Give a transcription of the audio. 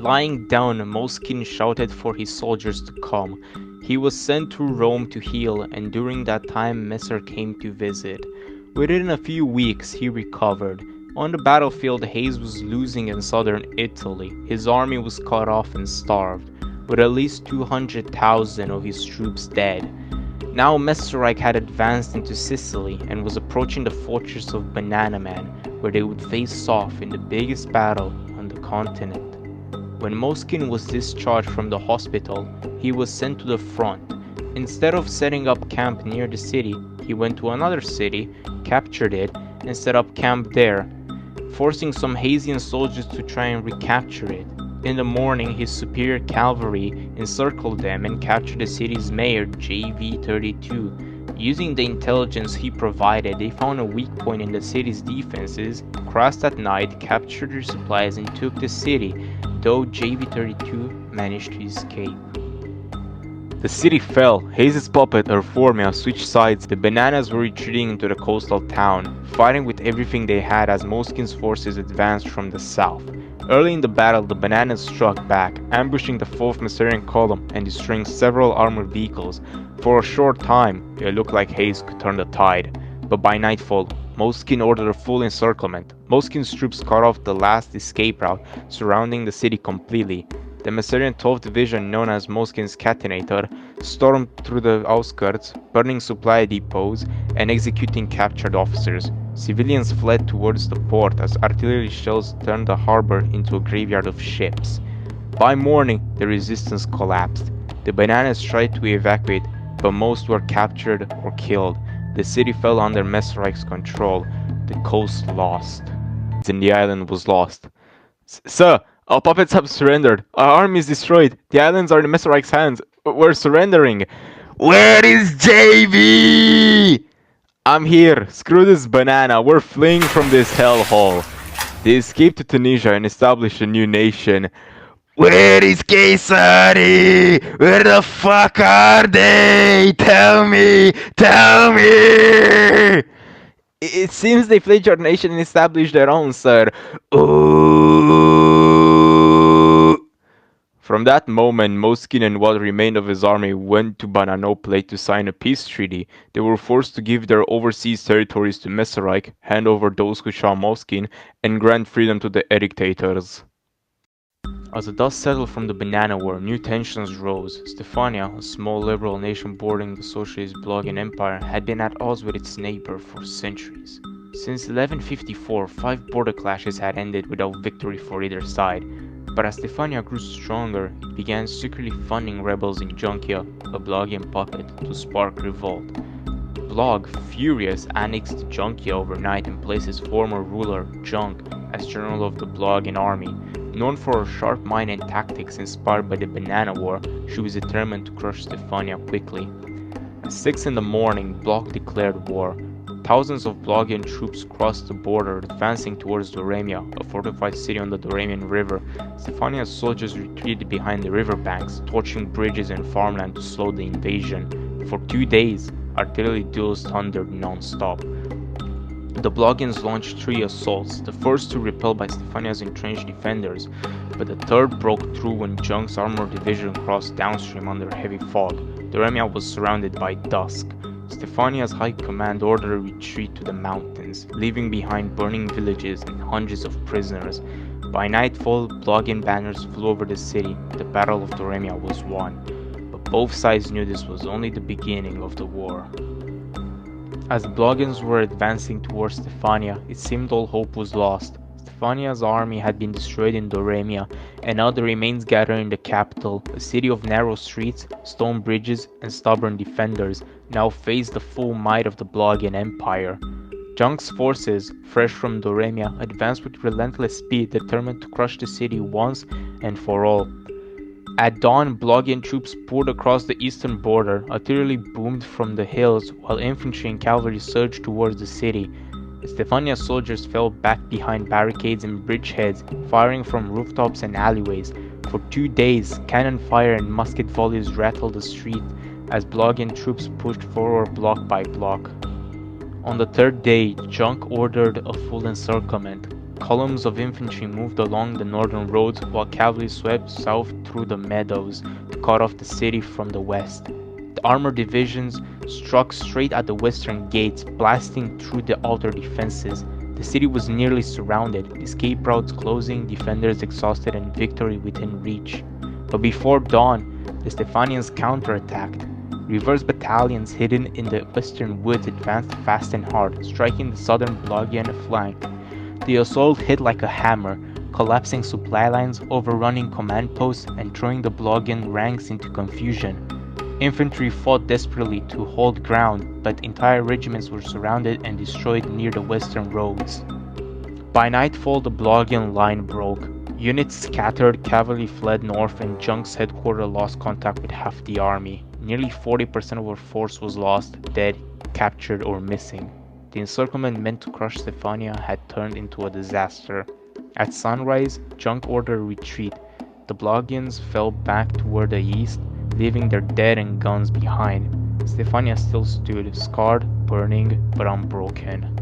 Lying down, Moleskine shouted for his soldiers to come. He was sent to Rome to heal, and during that time Messer came to visit. Within a few weeks he recovered. On the battlefield, Hayes was losing in southern Italy. His army was cut off and starved, with at least 200,000 of his troops dead. Now Messerich had advanced into Sicily and was approaching the fortress of Banana Man, where they would face off in the biggest battle on the continent. When Moleskine was discharged from the hospital, he was sent to the front. Instead of setting up camp near the city, he went to another city, captured it, and set up camp there, forcing some Hayesian soldiers to try and recapture it. In the morning, his superior cavalry encircled them and captured the city's mayor, JV-32. Using the intelligence he provided, they found a weak point in the city's defenses, crossed at night, captured their supplies, and took the city, though JV-32 managed to escape. The city fell. Hayes' puppet, Reformia, switched sides. The Bananas were retreating into the coastal town, fighting with everything they had as Moleskine's forces advanced from the south. Early in the battle, the Bananas struck back, ambushing the 4th Masurian column and destroying several armored vehicles. For a short time, it looked like Hayes could turn the tide, but by nightfall, Moleskine ordered a full encirclement. Moleskine's troops cut off the last escape route, surrounding the city completely. The Masurian 12th Division, known as Moleskine's Catenator, stormed through the outskirts, burning supply depots and executing captured officers. Civilians fled towards the port as artillery shells turned the harbor into a graveyard of ships. By morning, the resistance collapsed. The Bananas tried to evacuate, but most were captured or killed. The city fell under Messerich's control. The coast lost. And the island was lost. Sir, our puppets have surrendered. Our army is destroyed. The islands are in Messerich's hands. We're surrendering. Where is JV? I'm here. Screw this banana. We're fleeing from this hellhole. They escaped to Tunisia and established a new nation. Where is Caesari? Where the fuck are they? Tell me! Tell me! It seems they fled your nation and established their own, sir. Ooh. From that moment, Moleskine and what remained of his army went to Bananople to sign a peace treaty. They were forced to give their overseas territories to Messerich, hand over those who shot Moleskine, and grant freedom to the dictators. As the dust settled from the Banana War, new tensions rose. Stefania, a small liberal nation bordering the socialist Blogian Empire, had been at odds with its neighbor for centuries. Since 1154, 5 border clashes had ended without victory for either side. But as Stefania grew stronger, it began secretly funding rebels in Junkia, a Blogian puppet, to spark revolt. Blog, furious, annexed Junkia overnight and placed his former ruler, Junk, as general of the Blogian army. Known for her sharp mind and tactics inspired by the Banana War, she was determined to crush Stefania quickly. At 6 in the morning, Blog declared war. Thousands of Blogian troops crossed the border, advancing towards Doremia, a fortified city on the Doremian River. Stefania's soldiers retreated behind the riverbanks, torching bridges and farmland to slow the invasion. For 2 days, artillery duels thundered non-stop. The Blogians launched 3 assaults, the first 2 repelled by Stefania's entrenched defenders, but the third broke through when Junk's armored division crossed downstream under heavy fog. Doremia was surrounded by dusk. Stefania's high command ordered a retreat to the mountains, leaving behind burning villages and hundreds of prisoners. By nightfall, Blogian banners flew over the city. The Battle of Doremia was won, but both sides knew this was only the beginning of the war. As the Blogians were advancing towards Stefania, it seemed all hope was lost. Stefania's army had been destroyed in Doremia, and now the remains gathered in the capital, a city of narrow streets, stone bridges, and stubborn defenders, now faced the full might of the Blogian Empire. Junk's forces, fresh from Doremia, advanced with relentless speed, determined to crush the city once and for all. At dawn, Blogian troops poured across the eastern border. Artillery boomed from the hills, while infantry and cavalry surged towards the city. Stefania's soldiers fell back behind barricades and bridgeheads, firing from rooftops and alleyways. For 2 days, cannon fire and musket volleys rattled the street as Blogian troops pushed forward block by block. On the 3rd day, Junk ordered a full encirclement. Columns of infantry moved along the northern roads while cavalry swept south through the meadows to cut off the city from the west. The armored divisions struck straight at the western gates, blasting through the outer defenses. The city was nearly surrounded, escape routes closing, defenders exhausted, and victory within reach. But before dawn, the Stephanians counterattacked. Reverse battalions hidden in the western woods advanced fast and hard, striking the southern Blogian flank. The assault hit like a hammer, collapsing supply lines, overrunning command posts, and throwing the Blogian ranks into confusion. Infantry fought desperately to hold ground, but entire regiments were surrounded and destroyed near the western roads. By nightfall, the Blogian line broke. Units scattered, cavalry fled north, and Junk's headquarters lost contact with half the army. Nearly 40% of our force was lost, dead, captured, or missing. The encirclement meant to crush Stephania had turned into a disaster. At sunrise, Junk ordered a retreat. The Blogians fell back toward the east, leaving their dead and guns behind. Stephania still stood, scarred, burning, but unbroken.